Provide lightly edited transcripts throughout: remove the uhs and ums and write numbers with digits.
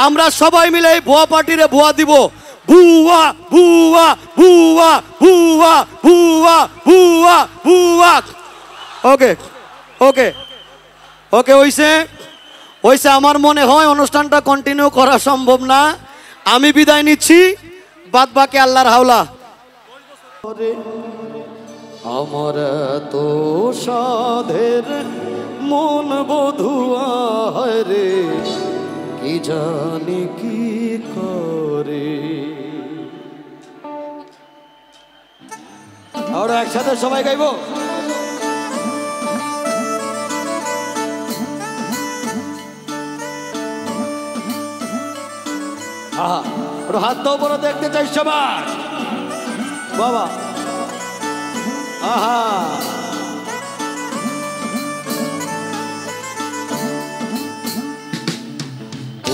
আমরা সবাই মিলে ভুয়া পার্টিরে ভুয়া দিব। ভুয়া ভুয়া ভুয়া ভুয়া ভুয়া ভুয়া ভুয়া। ওকে ওকে ওকে হইছে হইছে। আমার মনে হয় অনুষ্ঠানটা কন্টিনিউ করা সম্ভব না, আমি বিদায় নিচ্ছি। বাদ বাকি আল্লাহর হাওলা। আমার তো সাধের মন বধুয়া রে, কি জানি কি করে। আমরা একসাথে সবাই গাইবো। আহা, ওর হাত দাও বড়, দেখতে চাই সবাই। বাবা আহা,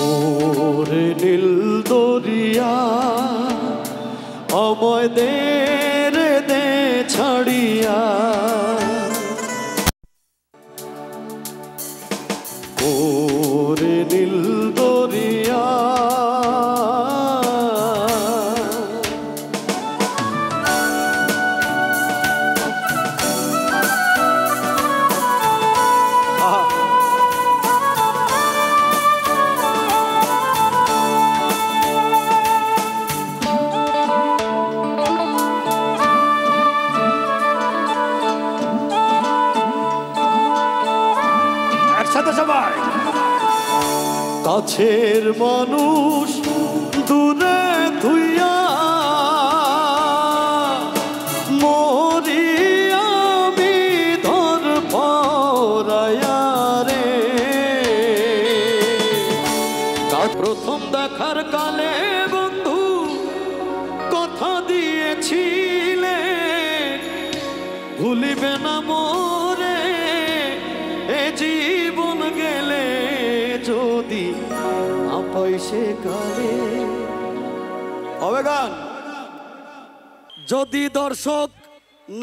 ওরে নীল দরিয়া আমায় দে রে দে ছাড়িয়া, ওরে নীল দরিয়া সবাই। কাছের মানুষ দূরে ধুইয়া মরি আমি ধর পরায়া রে। প্রথম দেখার কালে বন্ধু কথা দিয়েছিলে ভুলিবে না মোরে, এ জীবন গেলে যদি আপয়সে কালে। হবে গান। যদি দর্শক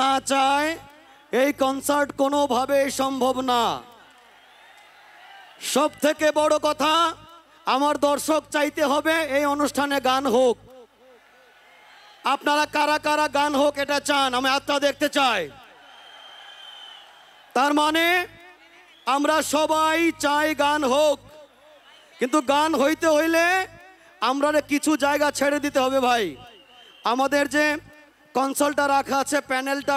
না চায় এই কনসার্ট কোনোভাবে সম্ভব না। সব থেকে বড় কথা, আমার দর্শক চাইতে হবে এই অনুষ্ঠানে গান হোক। আপনারা কারা কারা গান হোক এটা চান? আমি হাতটা দেখতে চাই। তার মানে আমরা সবাই চাই গান হোক, কিন্তু গান হইতে হইলে আমরা কিছু জায়গা ছেড়ে দিতে হবে ভাই। আমাদের যে কনসোলটা রাখা আছে,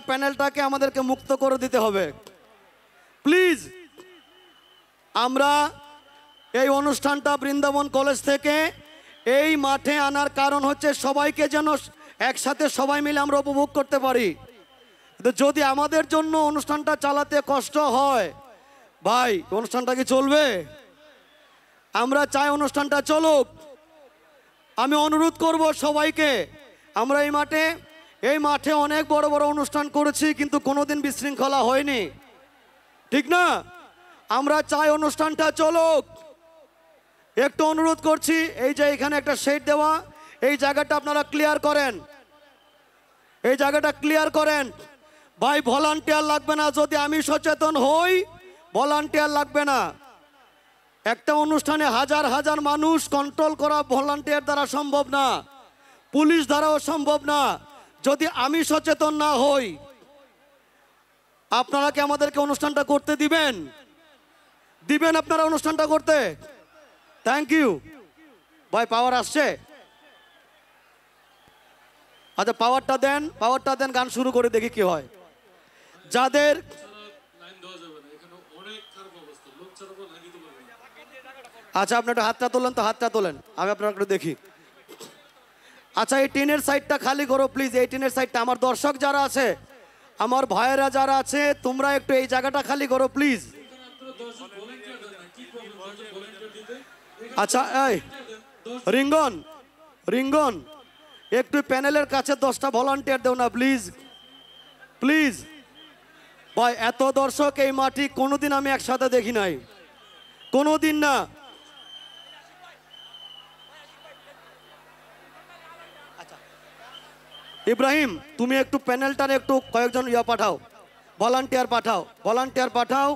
প্যানেলটাকে আমাদেরকে মুক্ত করে দিতে হবে প্লিজ। আমরা এই অনুষ্ঠানটা বৃন্দাবন কলেজ থেকে এই মাঠে আনার কারণ হচ্ছে সবাইকে যেন একসাথে সবাই মিলে আমরা উপভোগ করতে পারি। যদি আমাদের জন্য অনুষ্ঠানটা চালাতে কষ্ট হয় ভাই, অনুষ্ঠানটা কি চলবে? আমরা চাই অনুষ্ঠানটা চলুক। আমি অনুরোধ করব সবাইকে, আমরা এই মাঠে অনেক বড় বড় অনুষ্ঠান করেছি কিন্তু কোনোদিন বিশৃঙ্খলা হয়নি, ঠিক না? আমরা চাই অনুষ্ঠানটা চলুক। একটু অনুরোধ করছি, এই যে এখানে একটা শেড দেওয়া, এই জায়গাটা আপনারা ক্লিয়ার করেন, এই জায়গাটা ক্লিয়ার করেন ভাই। ভলান্টিয়ার লাগবে না, যদি আমি সচেতন হই ভলান্টিয়ার লাগবে না। একটা অনুষ্ঠানে হাজার হাজার মানুষ কন্ট্রোল করা ভলান্টিয়ার দ্বারা সম্ভব না, পুলিশ দ্বারাও সম্ভব না। যদি আমি সচেতন না হই, আপনারা কি আমাদেরকে অনুষ্ঠানটা করতে দিবেন? দিবেন আপনারা অনুষ্ঠানটা করতে? থ্যাংক ইউ ভাই। পাওয়ার আসছে? আচ্ছা পাওয়ারটা দেন, গান শুরু করে দেখি কি হয়। যাদের আচ্ছা আপনি একটু হাতটা তোলেন তো, হাতটা তোলেন, আমি আপনার একটু দেখি। আচ্ছা এই টিনের সাইডটা খালি করো প্লিজ, এই টিনের সাইডটা। আমার দর্শক যারা আছে, আমার ভাইয়েরা যারা আছে, তোমরা একটু এই জায়গাটা খালি করো প্লিজ। আচ্ছা এই রিঙ্গন একটু প্যানেলের কাছে 10টা ভলান্টিয়ার দেও না প্লিজ প্লিজ ভাই। এত দর্শক এই মাটি কোনোদিন আমি একসাথে দেখি নাই, কোনোদিন না। ইব্রাহিম তুমি একটু প্যানেলটার একটু কয়েকজন পাঠাও, ভলান্টিয়ার পাঠাও।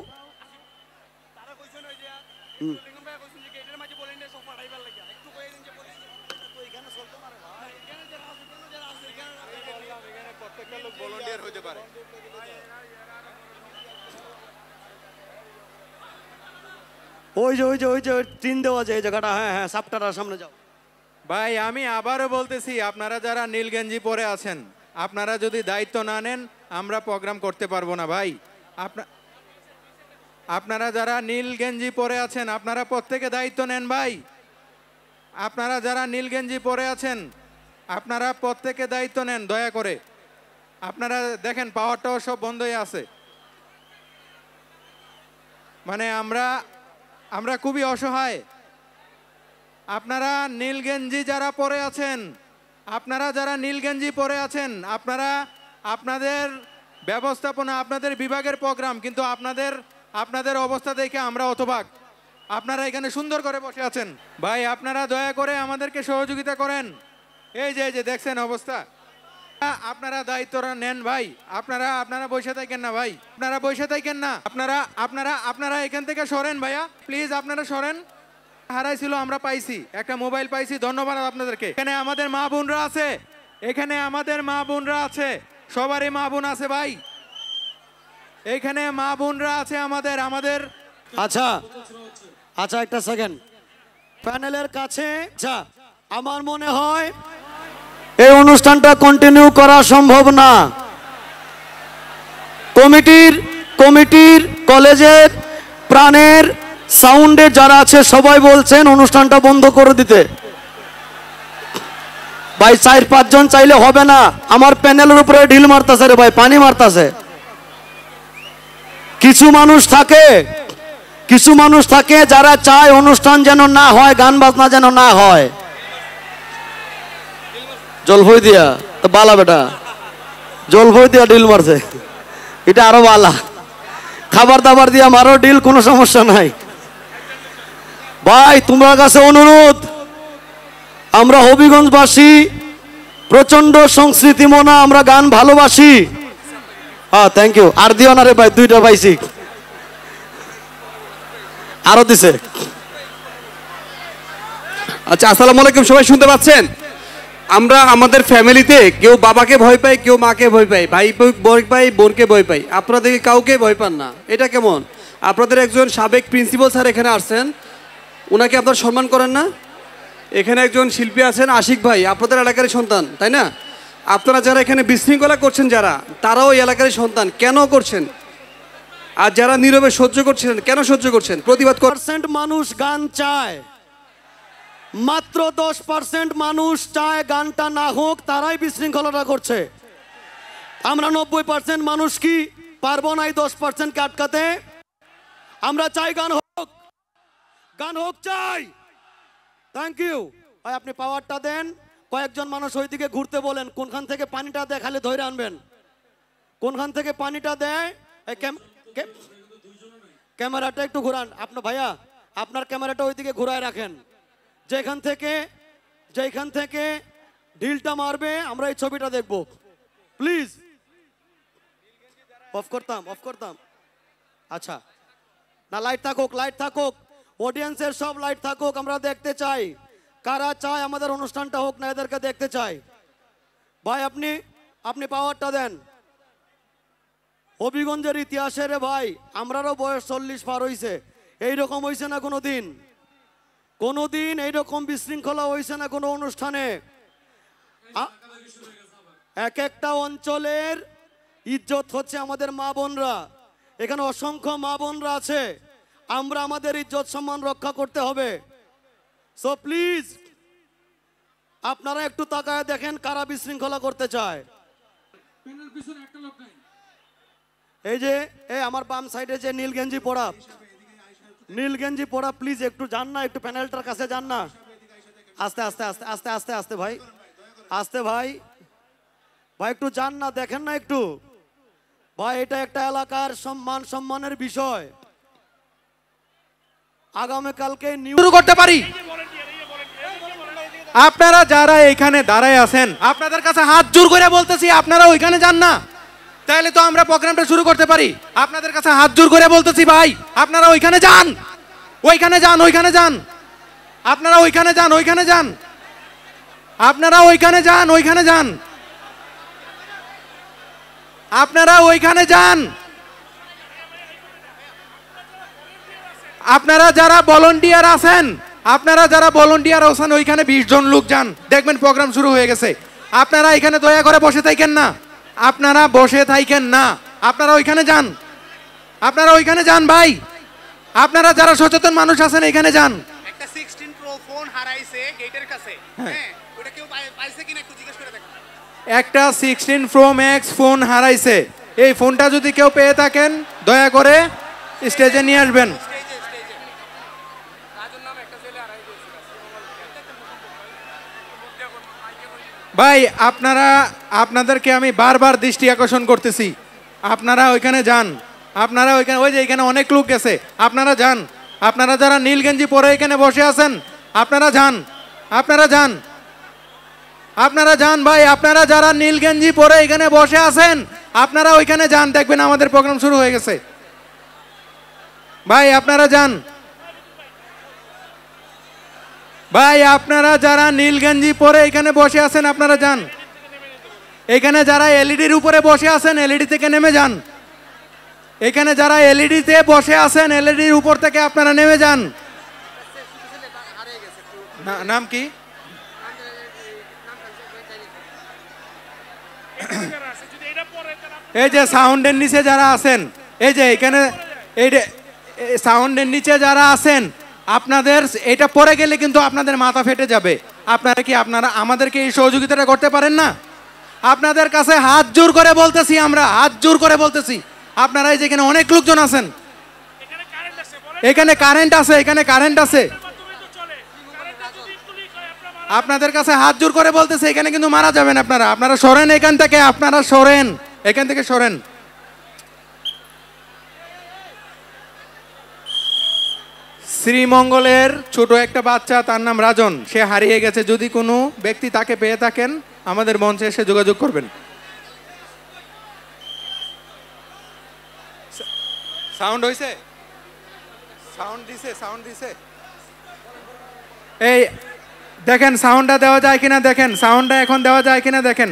ভলান্টিয়ার হতে পারে। ওই যে টিন দেওয়া যায় এই জায়গাটা, হ্যাঁ হ্যাঁ সাপটার সামনে যাও। ভাই আমি আবারও বলতেছি, আপনারা যারা নীল গেঞ্জি পরে আছেন, আপনারা যদি দায়িত্ব না নেন আমরা প্রোগ্রাম করতে পারবো না ভাই। আপনারা যারা নীল গেঞ্জি পরে আছেন আপনারা প্রত্যেকে দায়িত্ব নেন ভাই। আপনারা যারা নীল গেঞ্জি পরে আছেন আপনারা প্রত্যেকে দায়িত্ব নেন দয়া করে। আপনারা দেখেন পাওয়ার টাওয়ার সব বন্ধ হয়ে আছে, মানে আমরা খুবই অসহায়। আপনারা নীল গেঞ্জি যারা পরে আছেন, আপনারা যারা নীল গেঞ্জি পরে আছেন, আপনাদের ব্যবস্থাপনা, আপনাদের বিভাগের প্রোগ্রাম, কিন্তু আপনাদের অবস্থা দেখে আমরা হতবাক। আপনারা এখানে সুন্দর করে বসে আছেন ভাই, আপনারা দয়া করে আমাদেরকে সহযোগিতা করেন। এই যে দেখছেন অবস্থা, আপনারা দায়িত্বটা নেন ভাই। আপনারা বসে থাকেন না ভাই, আপনারা বসে থাকেন না, আপনারা এখান থেকে সরেন ভাইয়া প্লিজ, আপনারা সরেন। হারাইছিল আমরা পাইছি, একটা মোবাইল পাইছি, ধন্যবাদ আপনাদেরকে। এখানে আমাদের মা বোনরা আছে, এখানে আমাদের মা বোনরা আছে, সবারই মা বোন আছে ভাই, এখানে মা বোনরা আছে আমাদের। আচ্ছা একটা সেকেন্ড, প্যানেলের কাছে আচ্ছা, আমার মনে হয় এই অনুষ্ঠানটা কন্টিনিউ করা সম্ভব না। কমিটির কলেজের প্রাণের সাউন্ডে যারা আছে সবাই বলছেন অনুষ্ঠানটা বন্ধ করে দিতে। ভাই 4-5 জন চাইলে হবে না, আমার প্যানেলের উপরে ঢিল মারতাছে রে ভাই, পানি মারতাছে। কিছু মানুষ থাকে যারা চায় অনুষ্ঠান যেন না হয়, গান বাজনা যেন না হয়। জলফই দিয়া তো বালা বেটা, জলফই দিয়া ঢিল মারছে, এটা আরো বালা। খাবার দাবার দিয়া মারো ঢিল, কোনো সমস্যা নাই ভাই। তোমার কাছে অনুরোধ, আমরা হবিগঞ্জবাসী প্রচন্ড সংস্কৃতি মনা, আমরা গান ভালোবাসি। হ্যাঁ থ্যাংক ইউ। আর দিও না রে ভাই, 2টা পাইছি, আরো দিছে। আচ্ছা আসসালামু আলাইকুম, সবাই শুনতে পাচ্ছেন? আমরা আমাদের ফ্যামিলিতে কেউ বাবাকে ভয় পাই, কেউ মাকে ভয় পাই, ভাই ভয় পাই, বোনকে ভয় পাই, আপনাদের কাউকে ভয় পান না, এটা কেমন? আপনাদের একজন সাবেক প্রিন্সিপাল স্যার এখানে আসছেন, ওনাকে আপনারা সম্মান করেন না? এখানে একজন শিল্পী আছেন আশিক ভাই, আপনাদের এলাকারই সন্তান তাই না? আপনারা যারা এখানে বিশৃঙ্খলা করছেন যারা, তারাও এই এলাকারই সন্তান, কেন করছেন? আর যারা নীরবে সহ্য করছেন, কেন সহ্য করছেন? প্রতিবাদ করছেন। মানুষ গান চায়, মাত্র 10% মানুষ চায় গানটা না হোক, তারাই বিশৃঙ্খলাটা করছে। আমরা 90% মানুষ কি পারবো না এই 10%কে আটকাতে? আমরা চাই গান হোক চাই। থ্যাংক ইউ ভাই, আপনি পাওয়ারটা দেন। কয়েকজন মানুষ ওইদিকে ঘুরতে বলেন, কোনখান থেকে পানিটা দেয় খালি ধরে আনবেন, কোনখান থেকে পানিটা দেয়। ক্যামেরাটা একটু ঘুরান আপনার ভাইয়া, আপনার ক্যামেরাটা ওইদিকে ঘুরায় রাখেন। যেখান থেকে ঢিলটা মারবে আমরা এই ছবিটা দেখব প্লিজ। অফ করতাম। আচ্ছা না, লাইট থাকুক, অডিয়েন্সের সব লাইট থাকুক, আমরা দেখতে চাই কারা চায় আমাদের অনুষ্ঠানটা হোক না, এদেরকে দেখতে চাই। ভাই আপনি পাওয়ারটা দেন। হবিগঞ্জের ইতিহাসে রে ভাই, আমরারও বয়স 40 পার হইছে, এইরকম হইছে না কোনোদিন এইরকম বিশৃঙ্খলা হয়েছে না কোনো অনুষ্ঠানে। এক একটা অঞ্চলের ইজ্জত হচ্ছে আমাদের মা বোনরা, এখানে অসংখ্য মা বোনরা আছে, আমরা আমাদের ইজ্জত সম্মান রক্ষা করতে হবে। সো প্লিজ আপনারা একটু তাকায় দেখেন কারা বিশৃঙ্খলা করতে চায়। এই যে আমার বাম সাইডে যে নীল গেঞ্জি পড়া প্লিজ একটু যান না, একটু প্যানেলটার কাছে যান না। আস্তে ভাই, ভাই একটু যান না, দেখেন না একটু ভাই, এটা একটা এলাকার সম্মানের বিষয়। আগামীকালকে শুরু করতে পারি। আপনারা যারা এখানে দাঁড়ায় আছেন, আপনাদের কাছে হাত জোর করে বলতেছি, আপনারা ওইখানে যান না, তাহলে তো আমরা প্রোগ্রামটা শুরু করতে পারি। আপনাদের কাছে হাত জোর করে বলতেছি ভাই, আপনারা ওইখানে যান। আপনারা ওইখানে যান। আপনারা ওইখানে যান। আপনারা যারা ভলান্টিয়ার আছেন ওইখানে 20 জন লোক যান, দেখবেন প্রোগ্রাম শুরু হয়ে গেছে। আপনারা এখানে দয়া করে বসে থাকেন না, আপনারা ওইখানে যান, ভাই। আপনারা যারা সচেতন মানুষ আছেন এখানে যান। একটা 16 প্রো ফোন হারাইছে গেটের কাছে, হ্যাঁ ওটা কেউ পাইছে কিনা একটু জিজ্ঞেস করে দেখুন। একটা 16 প্রো ম্যাক্স ফোন হারাইছে, এই ফোনটা যদি কেউ পেয়ে থাকেন দয়া করে স্টেজে নিয়ে আসবেন। ভাই আপনাদেরকে আমি বারবার দৃষ্টি আকর্ষণ করতেছি, আপনারা ওইখানে যান, ওই যে এখানে অনেক লোক গেছে, আপনারা যান। আপনারা যারা নীল গেঞ্জি পরে এখানে বসে আছেন আপনারা যান ভাই। আপনারা যারা নীল গেঞ্জি পরে এখানে বসে আছেন আপনারা ওইখানে যান, দেখবেন আমাদের প্রোগ্রাম শুরু হয়ে গেছে। ভাই আপনারা যান। ভাই আপনারা যারা নীল গেঞ্জি পরে এখানে বসে আছেন আপনারা যান। এখানে যারা এলইডির উপরে বসে আছেন এলইডি থেকে নেমে যান। এখানে যারা এলইডিতে বসে আছেন এলইডির উপর থেকে আপনারা নেমে যান। নাম কি? এই যে সাউন্ডের নিচে যারা আছেন, এই যে এখানে এই সাউন্ডের নিচে যারা আছেন আপনাদের এটা পরে গেলে কিন্তু আপনাদের মাথা ফেটে যাবে। আপনারা আমাদেরকে এই সহযোগিতাটা করতে পারেন না? আপনাদের কাছে হাত জোর করে বলতেছি, আপনারা এই যেখানে অনেক লোকজন আছেন, এখানে কারেন্ট আছে, আপনাদের কাছে হাত জোর করে বলতেছে এখানে কিন্তু মারা যাবেন। আপনারা সরেন এখান থেকে, সরেন। শ্রীমঙ্গলের ছোট একটা বাচ্চা, তার নাম রাজন, সে হারিয়ে গেছে। যদি কোনো ব্যক্তি তাকে পেয়ে থাকেন আমাদের মঞ্চে এসে যোগাযোগ করবেন। সাউন্ড হইছে? সাউন্ড দিছে? এই দেখেন সাউন্ডটা দেওয়া যায় কিনা, সাউন্ডটা এখন দেওয়া যায় কিনা দেখেন।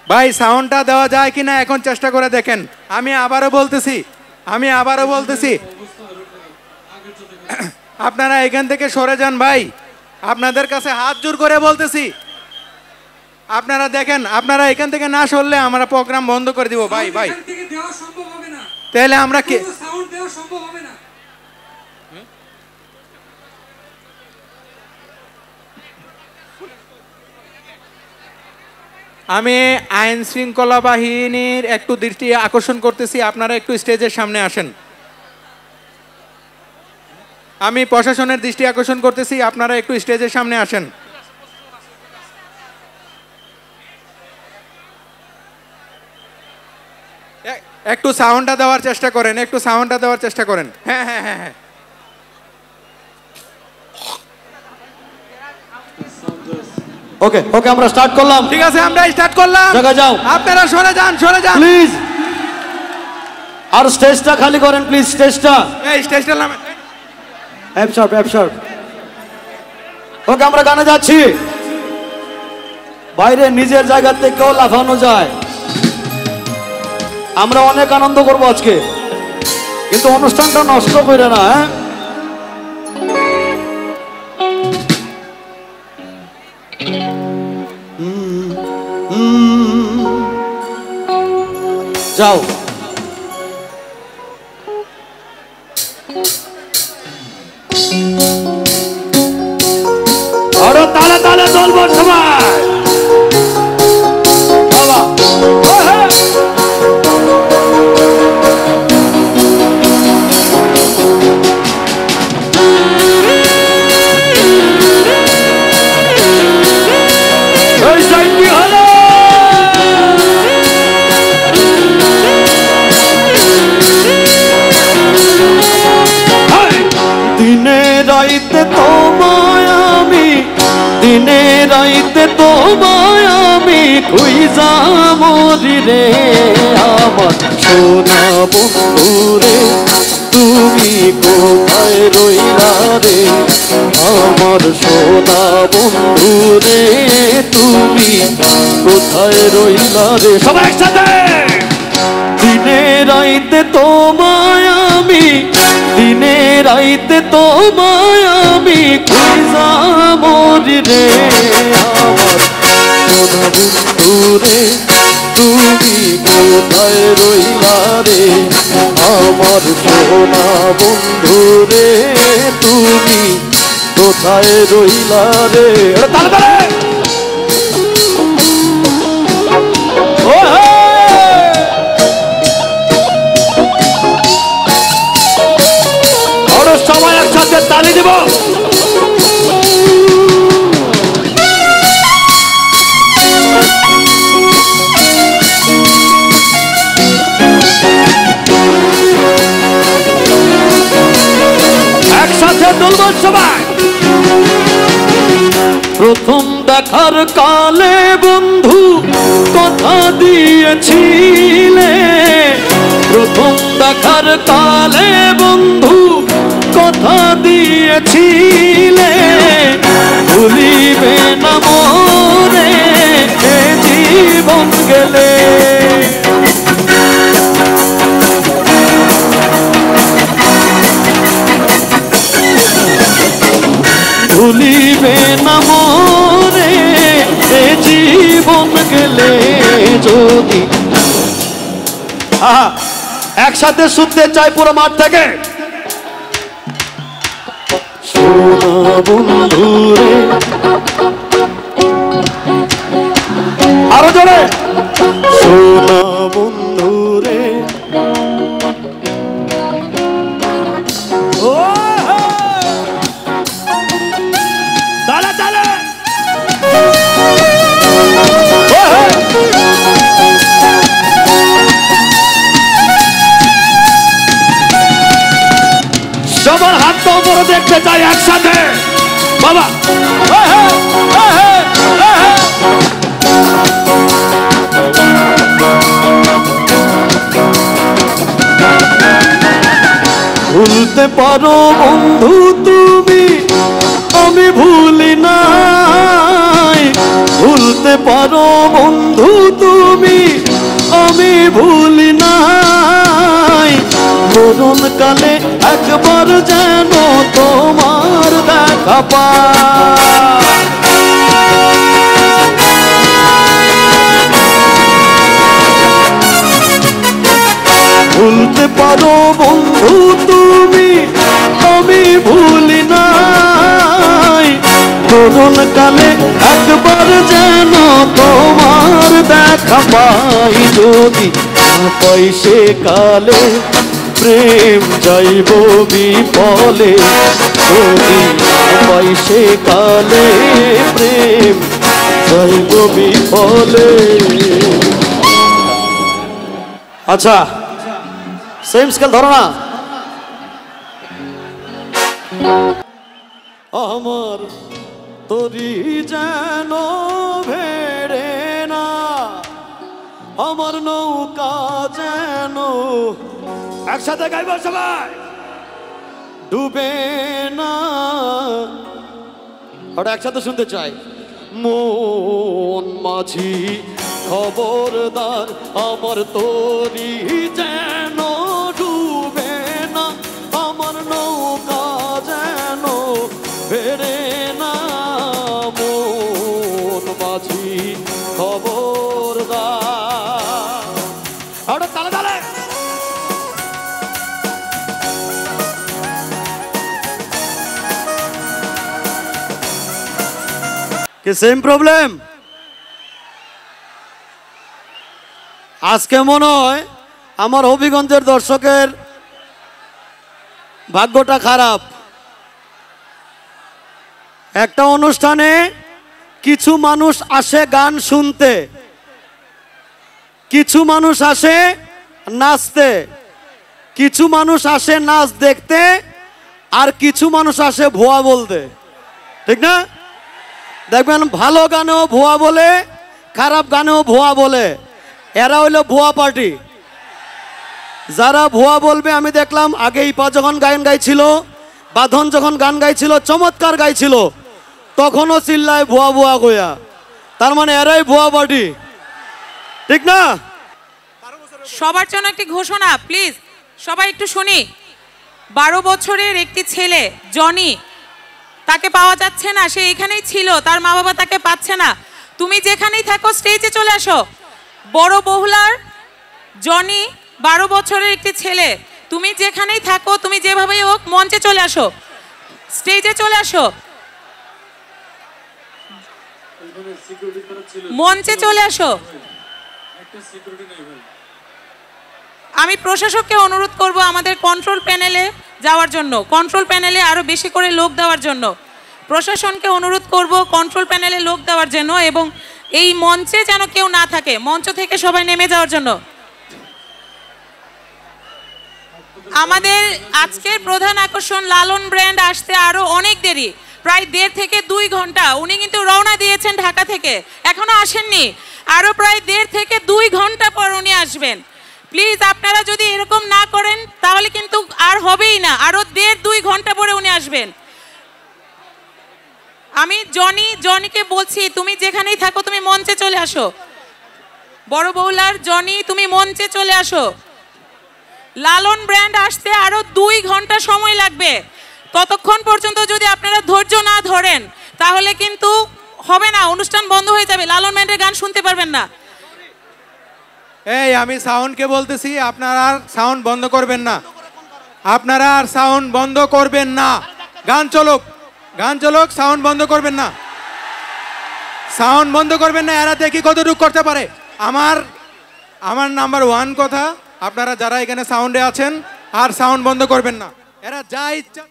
ভাই সাউন্ডটা দেওয়া যায় কিনা এখন চেষ্টা করে দেখেন। আমি আবারও বলতেছি আপনারা এখান থেকে সরে যান ভাই, আপনাদের কাছে হাত জোর করে বলতেছি। আপনারা দেখেন, আপনারা এখান থেকে না সরলে আমরা প্রোগ্রাম বন্ধ করে দিব। ভাই তাহলে আমরা কি আমি আইন শৃঙ্খলা বাহিনীর একটু দৃষ্টি আকর্ষণ করতেছি, আপনারা একটু স্টেজের সামনে আসেন। আমি প্রশাসনের দৃষ্টি আকর্ষণ করতেছি, আপনারা একটু স্টেজের সামনে আসেন। একটু সাউন্ডটা দেওয়ার চেষ্টা করেন, হ্যাঁ। ওকে আমরা স্টার্ট করলাম। ঠিক আছে, আমরা স্টার্ট করলাম। জায়গা যাও, আপনারা সরে যান প্লিজ। আর স্টেজটা খালি করেন প্লিজ, স্টেজটা নামে অ্যাবসর্ব। ওকে আমরা গানে যাচ্ছি। বাইরে নিজের জায়গা থেকেও লাফানো যায়। আমরা অনেক আনন্দ করবো আজকে, কিন্তু অনুষ্ঠানটা নষ্ট করে না। হ্যাঁ, যাও। আরো তালে তালে চলবো সবাই। বাবা দিনে রাইতে তোমায় আমি খুঁজা মরি রে, আমার সোনা বন্ধু রে, তুমি কোথায় রইলা রে আমার সোনা বন্ধু রে তুমি কোথায় রইলা রে সবাই একসাথে দিনে রাইতে তোমায় আমি দিনে রাইতে তোমায় আমি খুঁজা মরি রে আমার সোনা বন্ধু রে তুমি কোথায় রইলা রে আমার সোনা বন্ধু রে তুমি কোথায় রইলা রে সবাই একসাথে তালি দিব একসাথে তুলব সবাই প্রথম দেখার কালে বন্ধু কথা দিয়েছিলে প্রথম দেখার কালে বন্ধু কথা দিয়েছিলে ভুলিবে না মোরে এ জীবন গেলে ভুলিবে না মোরে এ জীবন গেলে যদি একসাথে শুনতে চাই পুরো মাঠ থেকে সোনা বন্ধু রে আরো জোরে সোনা বন্ধু রে ও দাঁড়া দাঁড়া সবার হাত তো উপরে দেখতে চাই একসাথে বাবা ভুলতে পারো বন্ধু তুমি আমি ভুলি নাই ভুলতে পারো বন্ধু তুমি আমি ভুলি নাই মরণ কালে একবার যেন তোমার দেখা পাই ভুলতে পারো বন্ধু তুমি আমি ভুলি নাই মরণ কালে একবার যেন তোমার দেখা পাই যদি পাই সে কালে প্রেম যাইব বিফলে যদি পাই সে কালে প্রেম যাইব বিফলে আচ্ছা সেম স্কেল ধরো না আমার তোরি যেন ভেড়ে না আমার নৌকা যেন একসাথে গাইব সবাই ডুবে না ওটা একসাথে শুনতে চাই মন মাঝি খবরদার আমার তোরি যেন ডুবে না আমার নৌকা যেন বেড়ে না মন মাঝি খবরদার ওটা তালে তালে কি সেম প্রবলেম আজকে মনে হয় আমার হবিগঞ্জের দর্শকের ভাগ্যটা খারাপ একটা অনুষ্ঠানে কিছু মানুষ আসে গান শুনতে কিছু মানুষ আসে নাচতে কিছু মানুষ আসে নাচ দেখতে আর কিছু মানুষ আসে ভুয়া বলতে ঠিক না দেখবেন ভালো গানেও ভুয়া বলে খারাপ গানেও ভুয়া বলে এরা হইলো ভুয়া পার্টি যারা ভুয়া বলবে আমি দেখলাম আগেই যখন গায়ন গাইছিল বাঁধন যখন গান গাইছিল, চমৎকার গাইছিল, তখনও চিল্লায় ভুয়া ভুয়া গোয়া। তার মানে এরাই ভুয়া পার্টি, ঠিক না? সবার জন্য একটি ঘোষণা, প্লিজ সবাই একটু শুনি। 12 বছরের একটি ছেলে জনি, তাকে পাওয়া যাচ্ছে না, সে এখানেই ছিল, তার মা বাবা তাকে পাচ্ছে না। তুমি যেখানেই থাকো স্টেজে চলে আসো। বড় বহুলার জনি, 12 বছরের একটি ছেলে, তুমি যেখানেই থাকো, তুমি যেভাবেই হোক মঞ্চে চলে আসো, স্টেজে চলে আসো, মঞ্চে চলে আসো। আমি প্রশাসককে অনুরোধ করব আমাদের কন্ট্রোল প্যানেলে যাওয়ার জন্য, কন্ট্রোল প্যানেলে আরো বেশি করে লোক দেওয়ার জন্য। প্রশাসনকে অনুরোধ করব কন্ট্রোল প্যানেলে লোক দেওয়ার জন্য, এবং এই মঞ্চে যেন কেউ না থাকে, মঞ্চ থেকে সবাই নেমে যাওয়ার জন্য। আমাদের আজকের প্রধান আকর্ষণ লালন ব্র্যান্ড আসতে আরো অনেক দেরি, প্রায় 1.5 থেকে 2 ঘন্টা। উনি কিন্তু রওনা দিয়েছেন ঢাকা থেকে, এখনো আসেননি, আরো প্রায় 1.5 থেকে 2 ঘন্টা পর উনি আসবেন। প্লিজ আপনারা যদি এরকম না করেন তাহলে কিন্তু আর হবেই না, আরো 1.5-2 ঘন্টা পরে উনি আসবেন। আমি জনিকে বলছি, তুমি যেখানেই থাকো তুমি মঞ্চে চলে আসো। বড় বহুলার জনি, তুমি মঞ্চে চলে আসো। লালন ব্র্যান্ড আসতে আরো 2 ঘন্টা সময় লাগবে। ততক্ষণ পর্যন্ত যদি আপনারা ধৈর্য না ধরেন তাহলে কিন্তু হবে না, অনুষ্ঠান বন্ধ হয়ে যাবে, লালন ব্র্যান্ডের গান শুনতে পারবেন না। এই আমি সাউন্ডকে বলতেছি, আপনারা আর সাউন্ড বন্ধ করবেন না, আপনারা আর সাউন্ড বন্ধ করবেন না। গান চলুক, গান চলুক, সাউন্ড বন্ধ করবেন না, সাউন্ড বন্ধ করবেন না। এরা দেখি কতটুকু করতে পারে। আমার নাম্বার 1 কথা, আপনারা যারা এখানে সাউন্ডে আছেন আর সাউন্ড বন্ধ করবেন না। এরা যা ইচ্ছা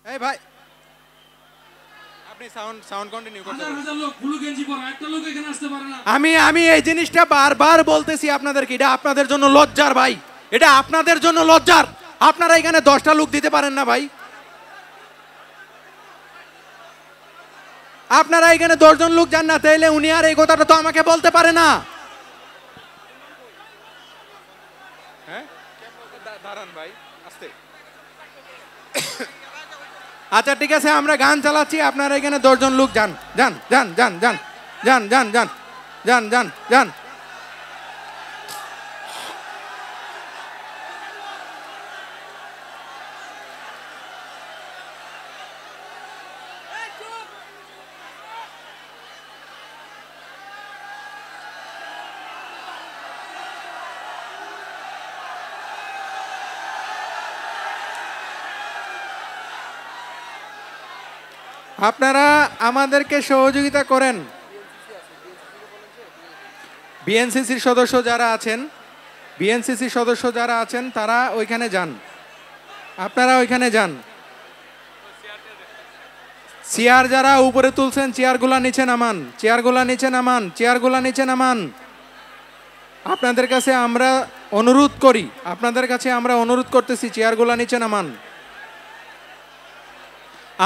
এই ভাই, আপনি সাউন্ড কন্টিনিউ করতে আমি এই জিনিসটা বারবার বলতেছি আপনাদেরকে, এটা আপনাদের জন্য লজ্জার ভাই, এটা আপনাদের জন্য লজ্জার। আপনারা এখানে 10টা লোক দিতে পারেন না ভাই, আপনারা এখানে 10 জন লোক যান না, তাইলে উনি আর এই কথাটা তো আমাকে বলতে পারে না। হ্যাঁ দাঁড়ান ভাই, আস্তে। আচ্ছা ঠিক আছে, আমরা গান চালাচ্ছি, আপনারা এখানে 10 জন লোক যান যান যান যান যান যান যান যান যান যান যান। আপনারা আমাদেরকে সহযোগিতা করেন। বিএনসিসির সদস্য যারা আছেন তারা ওইখানে যান, আপনারা ওইখানে যান। চেয়ার যারা উপরে তুলছেন চেয়ারগুলা নিচে নামান, চেয়ারগুলা নিচে নামান, চেয়ারগুলা নিচে নামান। আপনাদের কাছে আমরা অনুরোধ করি, আপনাদের কাছে আমরা অনুরোধ করতেছি, চেয়ারগুলা নিচে নামান।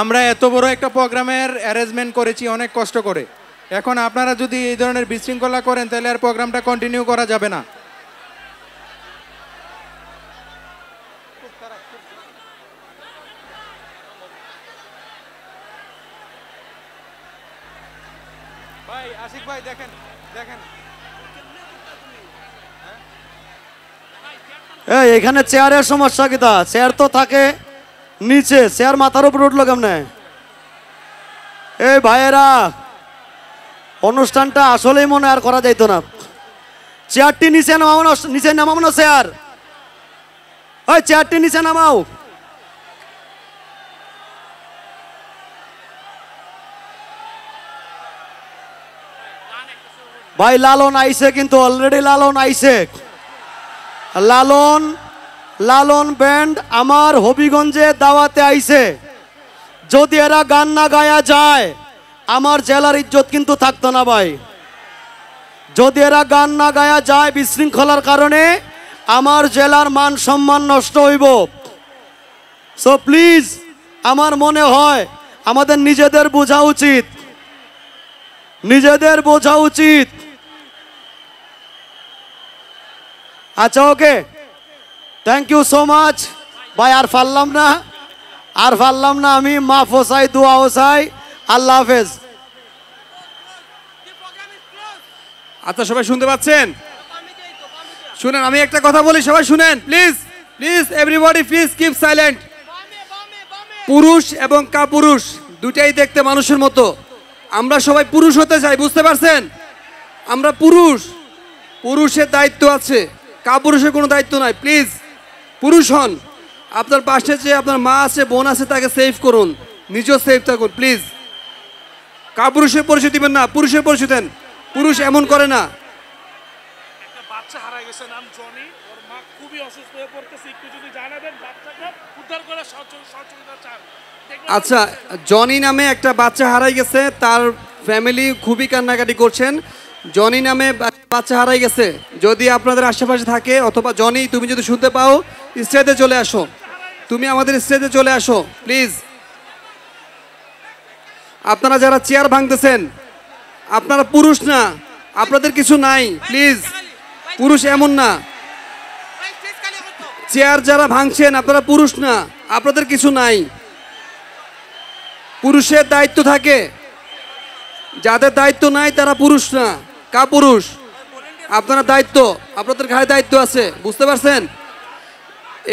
আমরা এত বড় একটা প্রোগ্রামের অ্যারেঞ্জমেন্ট করেছি অনেক কষ্ট করে, এখন আপনারা যদি এই ধরনের বিশৃঙ্খলা করেন তাহলে আর প্রোগ্রামটা কন্টিনিউ করা যাবে না। ভাই আশিক ভাই দেখেন দেখেন, এখানে চেয়ারের সমস্যা কিতা? চেয়ার তো থাকে নিচে, চেয়ার মাথার উপর উঠলো কেমনে? এই ভাইয়েরা, অনুষ্ঠানটা আসলেই মনে আর করা যাইতো না। চেয়ারটি নিচে নামাও না, নিচে নামাও না চেয়ার, ওই চেয়ারটি নিচে নামাও। ভাই লালন আইছে, কিন্তু অলরেডি লালন আইছে। লালন ব্যান্ড আমার হবিগঞ্জে দাওয়াতে আইছে। যদি এরা গান না গায়া যায় আমার জেলার ইজ্জত কিন্তু থাকতো না ভাই। যদি এরা গান না গায়া যায় বিশৃঙ্খলার কারণে আমার জেলার মান সম্মান নষ্ট হইব। সো প্লিজ, আমার মনে হয় আমাদের নিজেদের বোঝা উচিত, নিজেদের বোঝা উচিত। আচ্ছা ওকে, থ্যাংক ইউ সো মাচ ভাই। আর পারলাম না, আর পারলাম না আমি। মাফ হোসাই, দোয়া হোসাই, আল্লাহ হাফেজ। আচ্ছা সবাই শুনতে পাচ্ছেন? শুনেন, আমি একটা কথা বলি, সবাই শুনেন please, please everybody please keep silent. পুরুষ এবং কাপুরুষ দুটাই দেখতে মানুষের মতো। আমরা সবাই পুরুষ হতে চাই, বুঝতে পারছেন? আমরা পুরুষ, পুরুষের দায়িত্ব আছে, কাপুরুষের কোনো দায়িত্ব নাই। প্লিজ পুরুষ হন। আপনার পাশে যে আপনার মা আছে, বোন আছে, তাকে সেভ করুন, নিজেও সেভ থাকুন প্লিজ। কাপুরুষের পরিচয় দিবেন না, পুরুষের পরিচয় দেন। পুরুষ এমন করে না। একটা বাচ্চা হারা গেছে, নাম জনি, ওর মা খুবই অসুস্থ হয়ে পড়তেছে, একটু যদি জানাবেন বাচ্চাকে উদ্ধার করে সহযোগিতা চান। আচ্ছা, জনি নামে একটা বাচ্চা হারাই গেছে, তার ফ্যামিলি খুবই কান্নাকাটি করছেন। জনি নামে বাচ্চা হারাই গেছে, যদি আপনাদের আশেপাশে থাকে, অথবা জনি তুমি যদি শুনতে পাও, স্টেজে চলে আসো, তুমি আমাদের স্টেজে চলে আসো প্লিজ। আপনারা যারা চেয়ার ভাঙতেছেন, আপনারা পুরুষ না, আপনাদের কিছু নাই প্লিজ। পুরুষ এমন না। চেয়ার যারা ভাঙছেন, আপনারা পুরুষ না, আপনাদের কিছু নাই। পুরুষের দায়িত্ব থাকে, যাদের দায়িত্ব নাই তারা পুরুষ না, কাপুরুষ। আপনারা দায়িত্ব, আপনাদের ঘাড়ে দায়িত্ব আছে, বুঝতে পারছেন?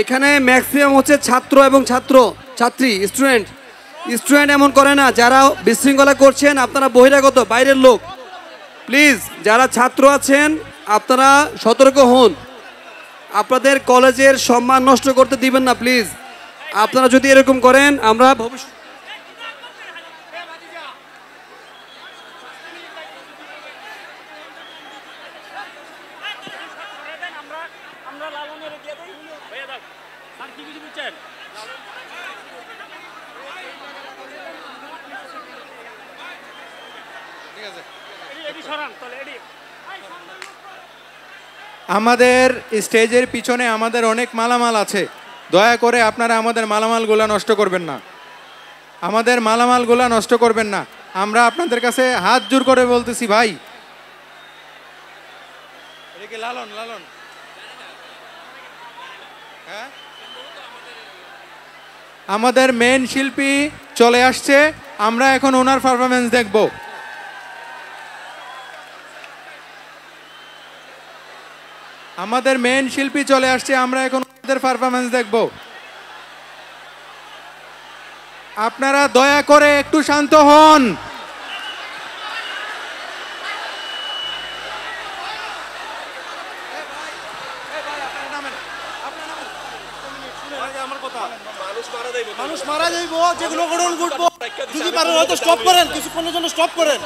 এখানে ম্যাক্সিমাম হচ্ছে ছাত্র এবং ছাত্রী, স্টুডেন্ট এমন করে না। যারা বিশৃঙ্খলা করছেন আপনারা বহিরাগত, বাইরের লোক। প্লিজ যারা ছাত্র আছেন আপনারা সতর্ক হন, আপনাদের কলেজের সম্মান নষ্ট করতে দিবেন না প্লিজ। আপনারা যদি এরকম করেন, আমরা ভবিষ্যৎ আমরা লালনের দিয়ে দেই ভাইয়া, দাও আর কি কিছু বুঝছেন? ঠিক আছে, এডি সরান তাহলে, এডি। আমাদের স্টেজের পিছনে আমাদের অনেক মালামাল আছে, দয়া করে আপনারা আমাদের মালামালগুলো নষ্ট করবেন না, আমাদের মালামালগুলো নষ্ট করবেন না। আমরা আপনাদের কাছে হাত জোর করে বলতেছি ভাই। লালন লালন হ্যাঁ, আমাদের মেন শিল্পী চলে আসছে, আমরা এখন ওনার পারফরমেন্স দেখব। আমাদের মেন শিল্পী চলে আসছে, আমরা এখন ওনাদের পারফরমেন্স দেখব। আপনারা দয়া করে একটু শান্ত হন। মানুষ মারা যাইব, যেগুলো ঘটনা ঘটবো, যদি পারেন হয়তো স্টপ করেন, কিছুক্ষণের জন্য স্টপ করেন।